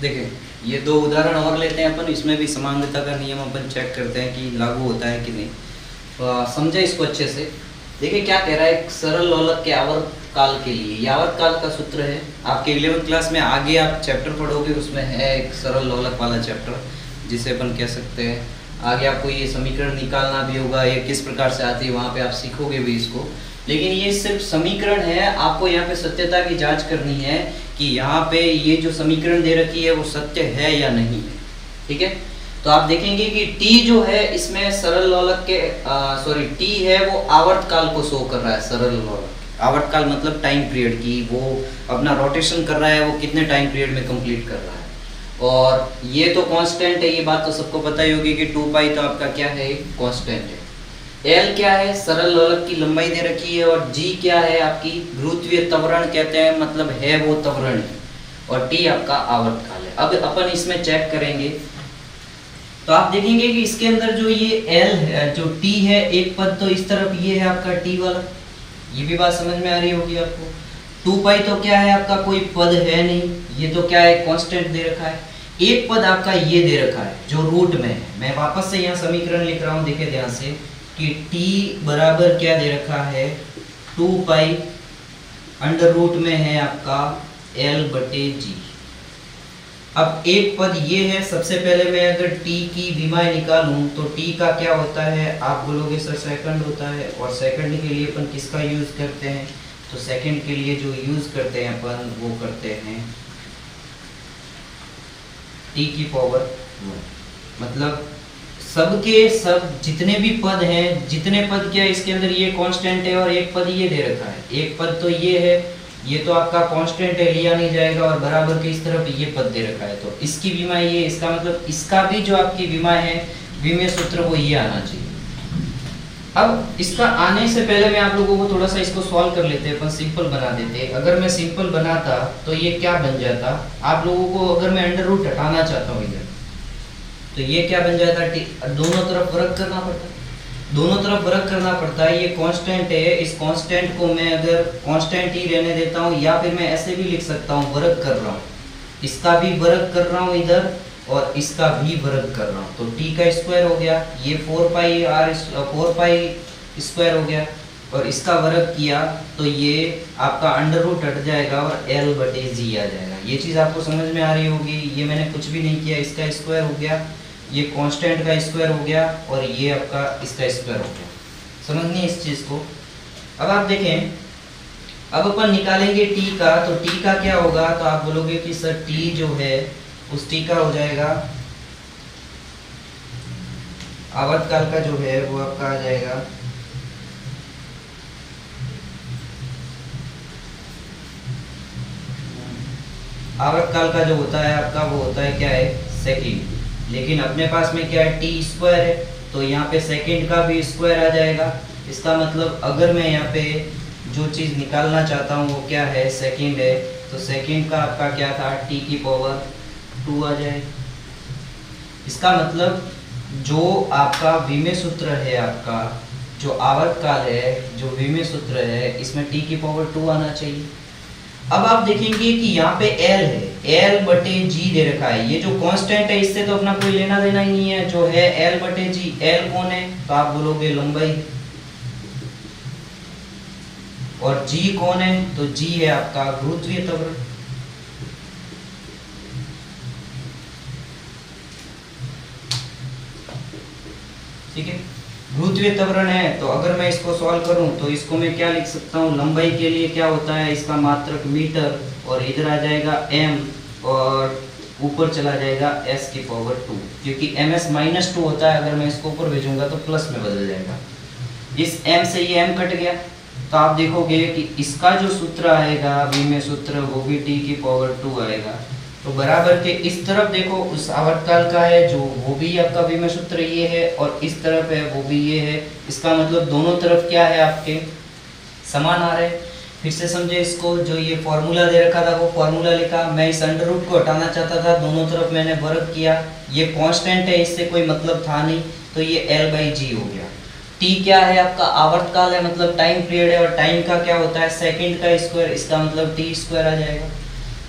देखिए, ये दो उदाहरण और लेते हैं अपन, इसमें भी समांगता का नियम अपन चेक करते हैं कि लागू होता है कि नहीं। समझे इसको अच्छे से। देखिए क्या कह रहा है, एक सरल लोलक के आवर्त काल के लिए, ये आवर्त काल का सूत्र है। आपके 11वीं क्लास में आगे आप चैप्टर पढ़ोगे, उसमें है एक सरल लोलक वाला चैप्टर, जिसे अपन कह सकते हैं आगे आपको ये समीकरण निकालना भी होगा, ये किस प्रकार से आती है वहाँ पे आप सीखोगे भी इसको। लेकिन ये सिर्फ समीकरण है, आपको यहाँ पे सत्यता की जांच करनी है कि यहाँ पे ये जो समीकरण दे रखी है वो सत्य है या नहीं है। ठीक है, तो आप देखेंगे कि t जो है इसमें सरल लोलक के t है वो आवर्त काल को शो कर रहा है। सरल लोलक आवर्त काल मतलब टाइम पीरियड की, वो अपना रोटेशन कर रहा है, वो कितने टाइम पीरियड में कंप्लीट कर रहा है। और ये तो कांस्टेंट है, ये बात तो सबको पता ही होगी कि 2 पाई तो आपका क्या है, कांस्टेंट है। L क्या है, सरल लोलक की लंबाई दे रखी है, और G क्या है आपकी गुरुत्वीय त्वरण कहते हैं, मतलब है वो त्वरण है, और T आपका आवर्त काल है। अब अपन इसमें चेक करेंगे तो आप देखेंगे कि इसके अंदर जो ये L है, जो T है, एक पद तो इस तरफ ये है आपका T वाला, ये भी बात समझ में आ रही होगी आपको। 2 पाई तो क्या है आपका, कोई पद है नहीं, ये तो क्या है कांस्टेंट दे रखा है। एक पद आपका ये दे रखा है जो रूट में है। मैं वापस से यहाँ समीकरण लिख रहा हूँ, देखे ध्यान से कि t बराबर क्या दे रखा है, 2 पाई अंडर रूट में है आपका L बटे G। अब एक पद ये है, सबसे पहले मैं अगर t की विमाएं निकालूं तो t का क्या होता है, आप बोलोगे सर सेकंड होता है, और सेकंड के लिए अपन किसका यूज करते हैं, तो सेकंड के लिए जो यूज करते हैं अपन वो करते हैं t की पावर, मतलब सबके सब जितने भी पद हैं, जितने पद क्या इसके अंदर ये कांस्टेंट है और एक पद ये दे रखा है। एक पद तो ये है, ये तो आपका कांस्टेंट है, लिया नहीं जाएगा, और बराबर के इस तरफ ये पद दे रखा है, तो इसकी विमा ये, इसका मतलब इसका भी जो आपकी विमा है, विमेय सूत्र वो ये आना चाहिए। अब इसका आने से पहले मैं आप लोगों को थोड़ा सा इसको सॉल्व कर लेते हैं, अपन सिंपल बना देते। अगर मैं सिंपल बनाता तो ये क्या बन जाता, आप लोगों को अगर मैं अंडर रूट हटाना चाहता हूँ इधर, तो ये क्या बन जाता, दोनों तरफ वर्ग करना पड़ता है, दोनों तरफ वर्ग करना पड़ता है। ये कांस्टेंट है, इस कांस्टेंट को मैं अगर कांस्टेंट ही रहने देता हूँ, या फिर मैं ऐसे भी लिख सकता हूँ, वर्ग कर रहा हूँ, इसका भी वर्ग कर रहा हूँ इधर, और इसका भी वर्ग कर रहा हूँ, तो t का स्क्वायर हो गया, ये 4 पाई स्क्वायर हो गया, और इसका वर्ग किया तो ये आपका अंडर रूट हट जाएगा और L बटे G आ जाएगा। ये चीज़ आपको समझ में आ रही होगी। ये मैंने कुछ भी नहीं किया, इसका स्क्वायर हो गया, ये कांस्टेंट का स्क्वायर हो गया, और ये आपका इसका स्क्वायर हो गया। समझनी है इस चीज़ को। अब आप देखें, अब अपन निकालेंगे t का, तो t का क्या होगा, तो आप बोलोगे कि सर t जो है उस t का हो जाएगा, आवर्त काल का जो है वो आपका आ जाएगा आवर्त काल का जो होता है आपका वो होता है क्या है, सेकंड। लेकिन अपने पास में क्या है, टी स्क्वायर है, तो यहाँ पे सेकंड का भी स्क्वायर आ जाएगा। इसका मतलब अगर मैं यहाँ पे जो चीज़ निकालना चाहता हूँ वो क्या है, सेकंड है, तो सेकंड का आपका क्या था, टी की पावर 2 आ जाए। इसका मतलब जो आपका विमेय सूत्र है, आपका जो आवर्त काल है, जो विमेय सूत्र है, इसमें टी की पावर 2 आना चाहिए। अब आप देखेंगे कि यहाँ पे L है, L बटे G दे रखा है। ये जो कांस्टेंट है इससे तो अपना कोई लेना देना ही नहीं है, जो है L बटे G। L कौन है, तो आप बोलोगे लंबाई, और G कौन है, तो G है आपका गुरुत्वीय त्वरण। ठीक है, गुरुत्वीय त्वरण है, तो अगर मैं इसको सॉल्व करूं तो इसको मैं क्या लिख सकता हूं, लंबाई के लिए क्या होता है इसका मात्रक मीटर, और इधर आ जाएगा m, और ऊपर चला जाएगा s की पावर 2, क्योंकि ms-2 होता है। अगर मैं इसको ऊपर भेजूंगा तो प्लस में बदल जाएगा। इस m से ये m कट गया, तो आप देखोगे कि इसका जो सूत्र आएगा, विमेय सूत्र, वो भी t की पावर 2 आएगा। तो बराबर के इस तरफ देखो, उस आवर्तकाल का है जो, वो भी आपका विमेय सूत्र ये है, और इस तरफ है वो भी ये है। इसका मतलब दोनों तरफ क्या है, आपके समान आ रहे। फिर से समझे इसको, जो ये फॉर्मूला दे रखा था वो फॉर्मूला लिखा, मैं इस अंडर रूट को हटाना चाहता था, दोनों तरफ मैंने वर्ग किया। ये कांस्टेंट है, इससे कोई मतलब था नहीं, तो ये L/G हो गया। t क्या है आपका, आवर्तकाल है, मतलब टाइम पीरियड है, और टाइम का क्या होता है, सेकंड का स्क्वायर, इसका मतलब t स्क्वायर आ जाएगा।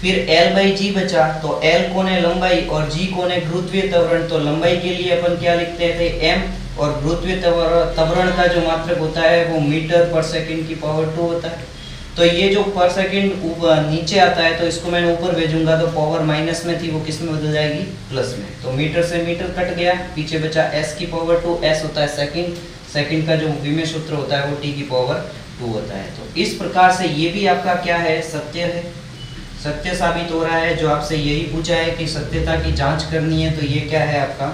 फिर L/G बचा, तो L कौन है लंबाई और G कौन है गुरुत्वीय त्वरण। तो लंबाई के लिए अपन क्या लिखते थे m, और गुरुत्वीय त्वरण का जो मात्रक होता है वो मीटर पर सेकंड की पावर 2 होता है। तो ये जो पर सेकंड नीचे आता है तो इसको मैं ऊपर भेजूंगा तो पावर माइनस में थी वो किस में बदल जाएगी प्लस में। तो मीटर से मीटर कट गया, पीछे बचा s की पावर 2, s होता है सेकंड, सेकंड का जो विमेय सूत्र होता है वो t की पावर 2 होता है। तो इस प्रकार से ये भी आपका क्या है सत्य है, सत्य साबित हो रहा है। जो आपसे यही पूछा है कि सत्यता की जांच करनी है तो ये क्या है आपका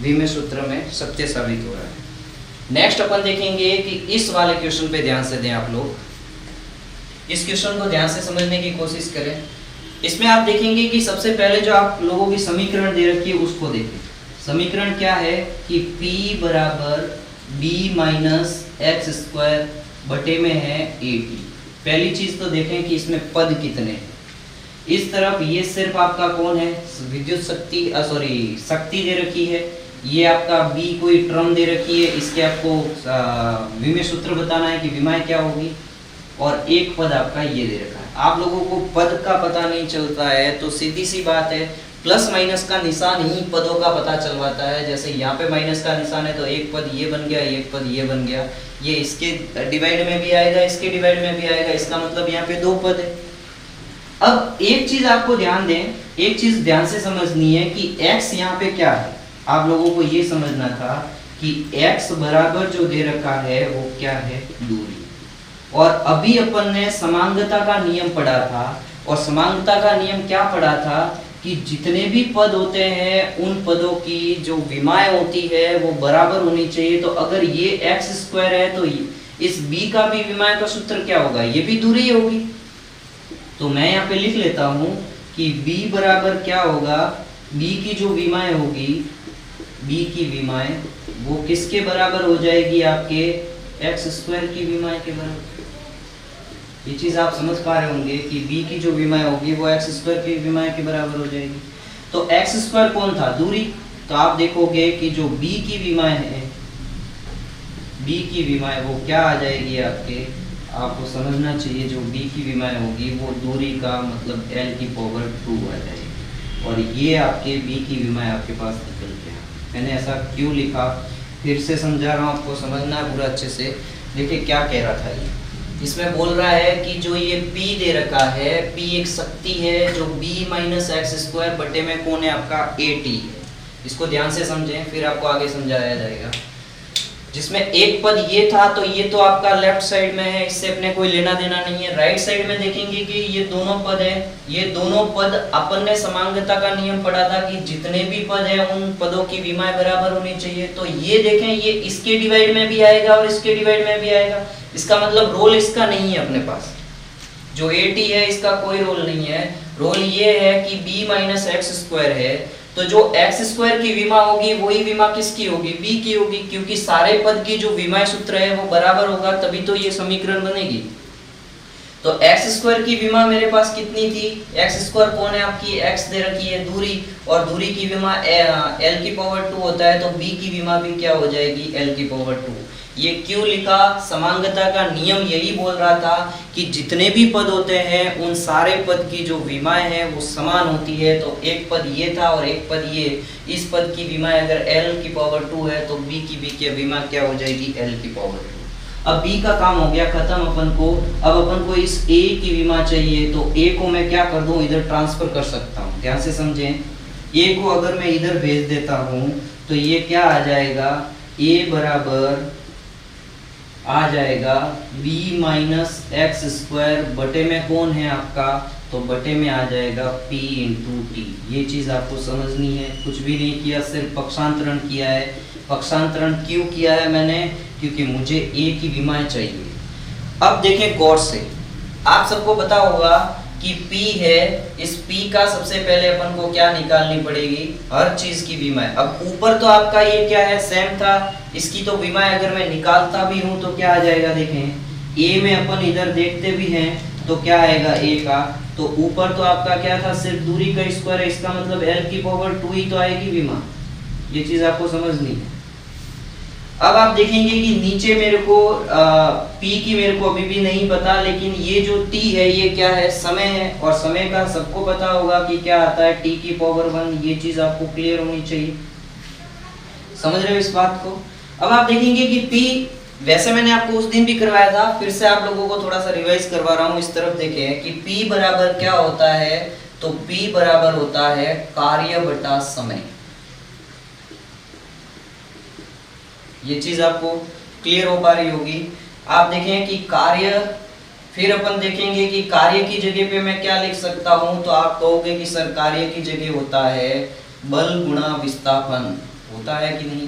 विमेय सूत्र में सत्य साबित हो रहा है। नेक्स्ट अपन देखेंगे कि इस वाले क्वेश्चन पे ध्यान से दें आप लोग, इस क्वेश्चन को ध्यान से समझने की कोशिश करें। इसमें आप देखेंगे कि सबसे पहले जो आप लोगों की समीकरण दे रखी है उसको देखें। समीकरण क्या है कि p बराबर b माइनस एक्स स्क्वायर बटे में है at। पहली चीज तो देखें कि इसमें पद कितने हैं। इस तरफ ये सिर्फ आपका कौन है विद्युत शक्ति, शक्ति दे रखी है। ये आपका b कोई टर्म दे रखी है, इसके आपको विमेय सूत्र बताना है कि विमाएं क्या होगी, और एक पद आपका ये दे रखा है। आप लोगों को पद का पता नहीं चलता है तो सीधी सी बात है प्लस माइनस का निशान ही पदों का पता चलवाता है। जैसे यहाँ पे माइनस का निशान है तो एक पद ये बन गया, एक पद ये बन गया, ये इसके डिवाइड में भी आएगा, इसके डिवाइड में भी आएगा, इसका मतलब यहाँ पे दो पद है। अब एक चीज आपको ध्यान दें, एक चीज ध्यान से समझनी है कि x यहाँ पे क्या है। आप लोगों को ये समझना था कि x बराबर जो दे रखा है वो क्या है दूरी। और अभी अपन ने समांगता का नियम पढ़ा था, और समांगता का नियम क्या पढ़ा था कि जितने भी पद होते हैं उन पदों की जो विमाएं होती है वो बराबर होनी चाहिए। तो अगर ये एक्स स्क्वायर है तो इस b का भी विमाएं का सूत्र क्या होगा, ये भी दूरी होगी। तो मैं यहाँ पे लिख लेता हूं कि b बराबर क्या होगा, b की जो विमाएं होगी, b की विमाएं वो किसके बराबर हो जाएगी, आपके एक्स स्क्वायर की विमाएं के बराबर। ये चीज आप समझ पा रहे होंगे कि b की जो विमाएं होगी वो एक्स स्क्वायर की विमाएं के बराबर हो जाएगी। तो एक्स स्क्वायर कौन था, दूरी। तो आप देखोगे कि जो b की विमाएं है, b की विमाएं वो क्या आ जाएगी आपके, आपको समझना चाहिए जो b की विमाएं होगी वो दूरी का मतलब l की पावर 2 आ जाएगी। और ये आपके b की विमाएं आपके पास निकल गया। मैंने ऐसा क्यों लिखा फिर से समझा रहा हूँ, आपको समझना है पूरा अच्छे से। देखिए क्या कह रहा था ये, इसमें बोल रहा है कि जो ये p दे रखा है, p एक शक्ति है जो b माइनस एक्स स्क्वायर बटे में कौन है आपका at है। इसको ध्यान से समझें फिर आपको आगे समझाया जाएगा। जिसमें एक पद ये था तो ये तो आपका लेफ्ट साइड में है, इससे अपने कोई लेना देना नहीं है। राइट साइड में देखेंगे कि ये दोनों पद है, ये दोनों पद अपन ने समांगता का नियम पढ़ा था कि जितने भी पद है उन पदों की विमाएं बराबर होनी चाहिए। तो ये देखें ये इसके डिवाइड में भी आएगा और इसके डिवाइड में भी आएगा। इसका मतलब रोल इसका नहीं है अपने पास, जो at है इसका कोई रोल नहीं है। रोल ये है कि b माइनस एक्स स्क्वायर है तो जो एक्स स्क्वायर की विमा होगी वही विमा किसकी होगी, b की होगी, क्योंकि सारे पद की जो विमाएं सूत्र है वो बराबर होगा तभी तो ये समीकरण बनेगी। तो एक्स स्क्वायर की विमा मेरे पास कितनी थी, एक्स स्क्वायर कौन है आपकी, x दे रखी है दूरी, और दूरी की विमा l की पावर 2 होता है, तो b की विमा भी क्या हो जाएगी l की पावर 2। ये क्यों लिखा, समांगता का नियम यही बोल रहा था कि जितने भी पद होते हैं उन सारे पद की जो विमाएं हैं वो समान होती है। तो एक पद ये था और एक पद ये, इस पद की विमाएं अगर l की पावर 2 है तो b की विमा क्या हो जाएगी l की पावर 2। अब b का काम हो गया खत्म अपन को। अब अपन को इस a की विमा चाहिए, तो a को मैं क्या कर दूं, इधर ट्रांसफर कर सकता हूं। ध्यान से समझें, a को अगर मैं इधर भेज देता हूं तो ये क्या आ जाएगा, a बराबर आ जाएगा b माइनस एक्स स्क्वायर बटे में कौन है आपका, तो बटे में आ जाएगा p इंटू टी। ये चीज आपको समझनी है, कुछ भी नहीं किया, सिर्फ पक्षांतरण किया है। पक्षांतरण क्यों किया है मैंने, क्योंकि मुझे a की विमाएं चाहिए। अब देखें गौर से, आप सबको पता होगा कि p है, इस p का सबसे पहले अपन को क्या निकालनी पड़ेगी, हर चीज की विमाएं। अब ऊपर तो आपका ये क्या है सेम था, इसकी तो विमाएं अगर मैं निकालता भी हूं तो क्या आ जाएगा, देखें a में अपन इधर देखते भी हैं तो क्या आएगा a का, तो ऊपर तो आपका क्या था सिर्फ दूरी का स्क्वायर है, इसका मतलब l की पावर 2 ही तो आएगी विमा। ये चीज आपको समझनी है। अब आप देखेंगे कि नीचे मेरे को पी की मेरे को अभी भी नहीं पता, लेकिन ये जो टी है ये क्या है, समय है, और समय का सबको पता होगा कि क्या आता है, टी की पावर 1। ये चीज आपको क्लियर होनी चाहिए, समझ रहे हो इस बात को। अब आप देखेंगे कि पी, वैसे मैंने आपको उस दिन भी करवाया था, फिर से आप लोगों को थोड़ा सा रिवाइज करवा रहा हूँ। इस तरफ देखें कि पी बराबर क्या होता है, तो पी बराबर होता है कार्य बटा समय। ये चीज आपको क्लियर हो पा रही होगी। आप देखें कि कार्य, फिर अपन देखेंगे कि कार्य की जगह पे मैं क्या लिख सकता हूं, तो आप कहोगे कि सर कार्य की जगह होता है बल गुणा विस्थापन, होता है कि नहीं,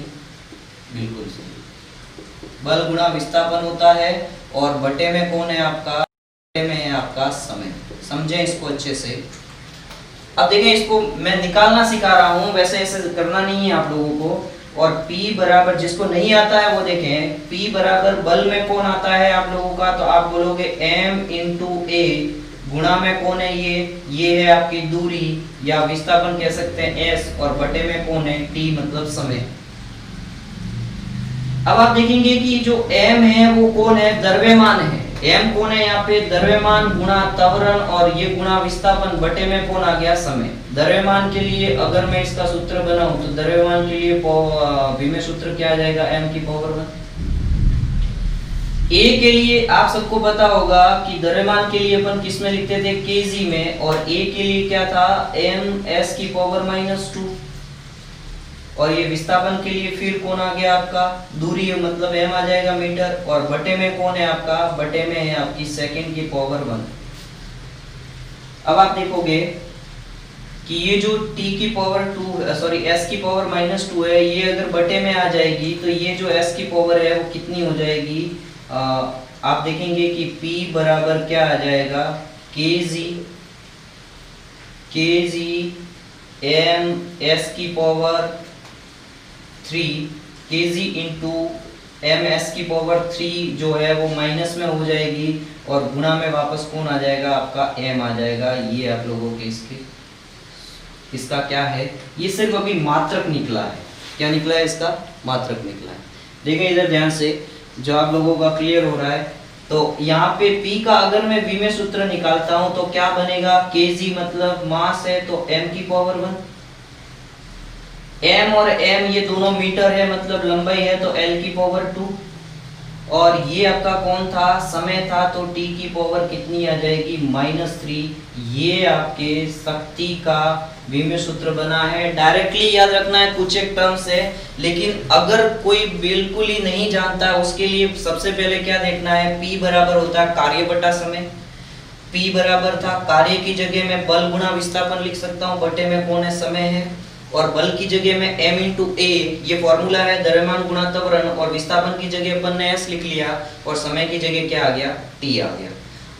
बिल्कुल सही, बल गुणा विस्थापन होता है, और बटे में कौन है आपका, बटे में है आपका समय। समझे इसको अच्छे से। अब देखें, इसको मैं निकालना सिखा रहा हूं, वैसे ऐसे करना नहीं है आप लोगों को। और P बराबर, जिसको नहीं आता है वो देखें, P बराबर बल में कौन आता है आप लोगों का, तो आप बोलोगे M इंटू ए, गुणा में कौन है ये है आपकी दूरी या विस्थापन कह सकते हैं S, और बटे में कौन है T, मतलब समय। अब आप देखेंगे कि जो M है वो कौन है, द्रव्यमान है। M कौन है यहाँ पे, द्रव्यमान गुणा त्वरण, और ये गुणा विस्थापन, बटे में कौन आ गया, समय। द्रव्यमान के लिए अगर मैं इसका सूत्र बनाऊं, तो द्रव्यमान के लिए विमेय सूत्र क्या आ जाएगा, m की पावर 1। A के लिए आप सबको पता होगा कि द्रव्यमान के लिए अपन किस में लिखते थे, kg में, और A के लिए क्या था, ms की पावर -2, और ये विस्थापन के लिए फिर कौन आ गया आपका, दूरी, मतलब m आ जाएगा मीटर, और बटे में कौन है आपका, बटे में है आपकी सेकंड की पावर 1। अब आप देखोगे कि ये जो t की पावर 2, सॉरी s की पावर -2 है, ये अगर बटे में आ जाएगी तो ये जो s की पावर है वो कितनी हो जाएगी, आप देखेंगे कि p बराबर क्या आ जाएगा, kg m s की power 3, kg into M S की पावर 3 जो है वो माइनस में हो जाएगी, और गुणा में वापस कौन आ जाएगा आपका, m आ जाएगा। ये आप लोगों के इसका क्या है, ये सिर्फ अभी मात्रक निकला है। क्या निकला है, इसका मात्रक निकला है। देखें इधर ध्यान से, जो आप लोगों का क्लियर हो रहा है। तो यहाँ पे P का अगर मैं विमेय सूत्र निकालता हूं तो क्या बनेगा, kg मतलब मास है, तो m की पावर 1, m और m ये दोनों मीटर है, मतलब लंबाई है, तो l की पावर 2, और ये आपका कौन था, समय था, तो t की पावर कितनी आ जाएगी, -3। ये आपके शक्ति का विमेय सूत्र बना है। डायरेक्टली याद रखना है, कुछ एक टर्म्स है, लेकिन अगर कोई बिल्कुल ही नहीं जानता है उसके लिए सबसे पहले क्या देखना है, P बराबर होता है कार्य बटा समय। P बराबर था, कार्य की जगह में बल गुणा विस्थापन लिख सकता हूँ, बटे में कौन है, समय है, और बल की जगह में m इंटू ए, ये फॉर्मूला है, द्रव्यमान गुणा त्वरण, और विस्थापन की जगह अपन ने s लिख लिया, और समय की जगह क्या आ गया, t आ गया।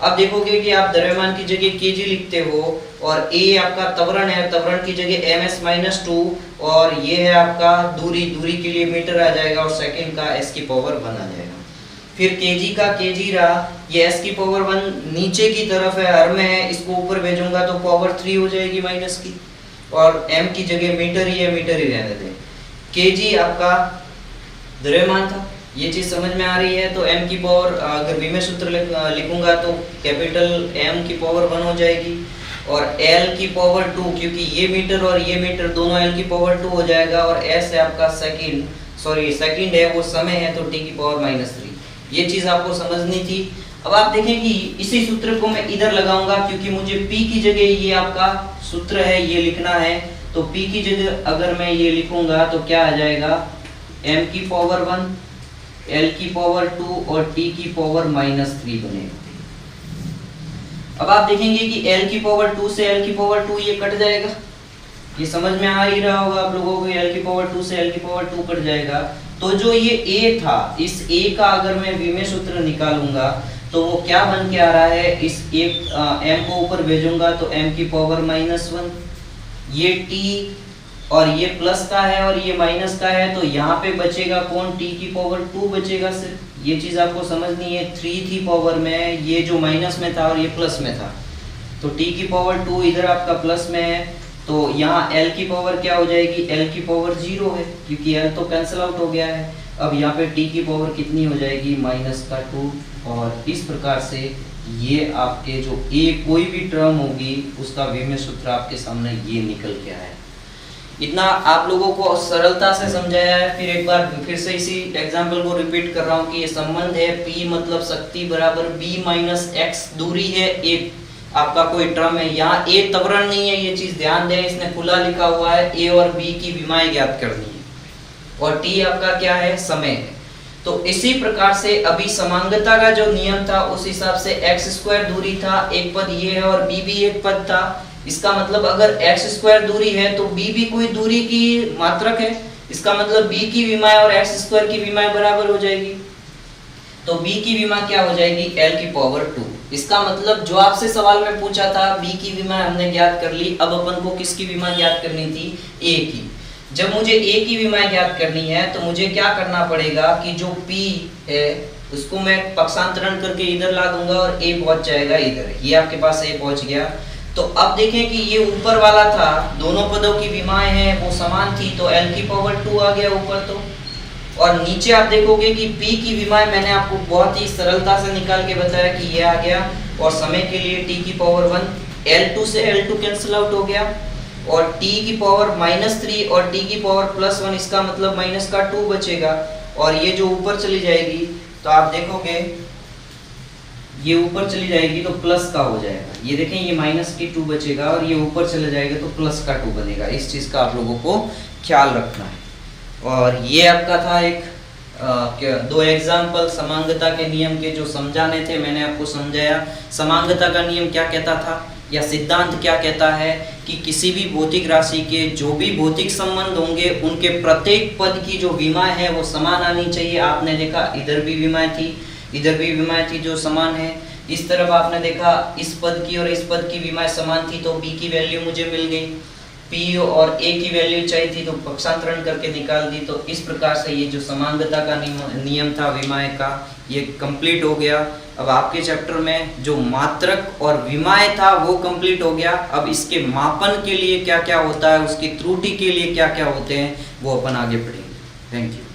अब देखोगे कि आप द्रव्यमान की जगह kg लिखते हो, और a आपका त्वरण है, त्वरण की जगह ms -2, और ये है आपका दूरी, दूरी के लिए मीटर आ जाएगा, और सेकंड का s की पावर 1 आ जाएगा। फिर kg का kg रहा, ये s की पावर 1 नीचे की तरफ है, हर में है, इसको ऊपर भेजूंगा तो पावर 3 हो जाएगी माइनस की, और m की जगह मीटर ही है, मीटर ही रहने दें। kg आपका द्रव्यमान था, ये चीज समझ में आ रही है। तो m की पावर, अगर विमेय सूत्र लिखूंगा तो कैपिटल M की पावर 1 हो जाएगी, और L की पावर 2, क्योंकि ये मीटर और ये मीटर दोनों L की पावर 2 हो जाएगा, और S है आपका सेकंड है, वो समय है, तो t की पावर -3। ये चीज आपको समझनी थी। अब आप देखें कि इसी सूत्र को मैं इधर लगाऊंगा, क्योंकि मुझे P की जगह ये आपका सूत्र है ये लिखना है, तो P की जगह अगर मैं ये लिखूंगा तो क्या आ जाएगा, m की पावर 1, l की पावर 2, और t की पावर -3 बनेगा। अब आप देखेंगे कि l की पावर 2 से l की पावर 2 ये कट जाएगा, ये समझ में आ ही रहा होगा आप लोगों को, l की पावर 2 से l की पावर 2 कट जाएगा। तो जो ये a था, इस a का अगर मैं विमेय सूत्र निकालूंगा तो वो क्या बन के आ रहा है, इस एक m को ऊपर भेजूंगा तो m की पावर -1, ये t और ये प्लस का है और ये माइनस का है, तो यहाँ पे बचेगा कौन, t की पावर 2 बचेगा सिर्फ। ये चीज आपको समझनी है, 3 थी पावर में, ये जो माइनस में था और ये प्लस में था, तो t की पावर 2 इधर आपका प्लस में है, तो यहाँ l की पावर क्या हो जाएगी, l की पावर 0 है, क्योंकि l तो कैंसिल आउट हो गया है। अब यहाँ पे t की पावर कितनी हो जाएगी -2, और इस प्रकार से ये आपके जो a कोई भी टर्म होगी उसका विमेय सूत्र आपके सामने ये निकल के आया। इतना आप लोगों को सरलता से समझाया है। फिर एक बार फिर से इसी एग्जाम्पल को रिपीट कर रहा हूँ कि ये संबंध है P मतलब शक्ति बराबर B माइनस x, दूरी है एक आपका कोई टर्म है, यहाँ a त्वरण नहीं है, ये चीज ध्यान दें, इसने खुला लिखा हुआ है, a और b की विमाएं ज्ञात करनी है, और t आपका क्या है समय है। तो इसी प्रकार से अभी समांगता का जो नियम था उस हिसाब से x² दूरी था, एक पद ये है और b भी एक पद था। इसका मतलब अगर x² दूरी है तो b भी कोई दूरी की मात्रक है, इसका मतलब b की विमाएं और x² की विमाएं बराबर हो जाएगी। तो b की विमा क्या हो जाएगी l की पावर 2। इसका मतलब जो आपसे सवाल में पूछा था b की विमा हमने ज्ञात कर ली, अब अपन को किसकी विमा ज्ञात करनी थी a की। जब मुझे a की विमा ज्ञात करनी है तो मुझे क्या करना पड़ेगा कि जो p है उसको मैं पक्षांतरण करके इधर ला दूंगा और a पहुंच जाएगा इधर, ये आपके पास a पहुंच गया। तो अब देखें कि ये ऊपर वाला था, दोनों पदों की विमाएं हैं वो समान थी, तो l की पावर 2 आ गया ऊपर, तो और नीचे आप देखोगे कि p की विमाएं मैंने आपको बहुत ही सरलता से निकाल के बताया कि ये आ गया, और समय के लिए t की पावर 1, L2 से L2 कैंसिल आउट हो गया, और t की पावर -3 और t की पावर +1, इसका मतलब -2 बचेगा, और ये जो ऊपर चली जाएगी तो आप देखोगे ये ऊपर चली जाएगी तो प्लस का हो जाएगा। ये देखें ये -2 बचेगा और ये ऊपर चले जाएगा तो +2 बनेगा। इस चीज का आप लोगों को ख्याल रखना है। और ये आपका था एक दो एग्जाम्पल समांगता के नियम के जो समझाने थे, मैंने आपको समझाया समांगता का नियम क्या कहता था या सिद्धांत क्या कहता है कि किसी भी भौतिक राशि के जो भी भौतिक संबंध होंगे उनके प्रत्येक पद की जो विमाएं है वो समान आनी चाहिए। आपने देखा इधर भी विमाएं थी, इधर भी विमाएं थी जो समान है। इस तरफ आपने देखा इस पद की और इस पद की विमाएं समान थी, तो b की वैल्यू मुझे मिल गई, p और a की वैल्यू चाहिए थी तो पक्षांतरण करके निकाल दी। तो इस प्रकार से ये जो समांगता का नियम था विमाएं का ये कंप्लीट हो गया। अब आपके चैप्टर में जो मात्रक और विमाएं था वो कंप्लीट हो गया। अब इसके मापन के लिए क्या क्या होता है, उसकी त्रुटि के लिए क्या क्या होते हैं वो अपन आगे पढ़ेंगे। Thank you.